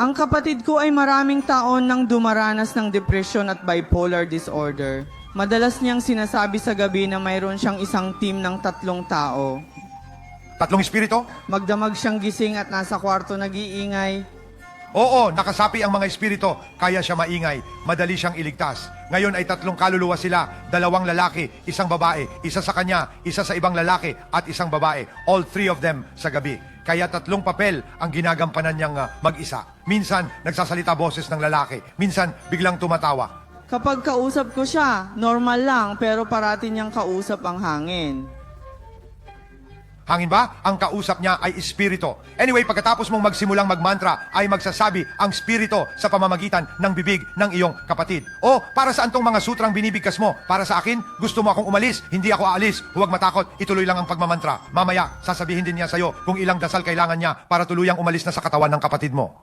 Ang kapatid ko ay maraming taon nang dumaranas ng depression at bipolar disorder. Madalas niyang sinasabi sa gabi na mayroon siyang isang team ng 3 tao. 3 espiritu? Magdamag siyang gising at nasa kwarto nag-iingay. Oo, nakasapi ang mga espiritu, kaya siya maingay, madali siyang iligtas. Ngayon ay 3 kaluluwa sila, 2 lalaki, 1 babae, isa sa kanya, isa sa ibang lalaki, at 1 babae. All 3 of them sa gabi. Kaya 3 papel ang ginagampanan niyang mag-isa. Minsan, nagsasalita boses ng lalaki. Minsan, biglang tumatawa. Kapag kausap ko siya, normal lang pero parati niyang kausap ang hangin. Hangin ba? Ang kausap niya ay espiritu. Anyway, pagkatapos mong magsimulang magmantra, ay magsasabi ang espiritu sa pamamagitan ng bibig ng iyong kapatid. O, para saan tong mga sutrang binibigkas mo? Para sa akin, gusto mo akong umalis, hindi ako aalis. Huwag matakot, ituloy lang ang pagmamantra. Mamaya, sasabihin din niya sa'yo kung ilang dasal kailangan niya para tuluyang umalis na sa katawan ng kapatid mo.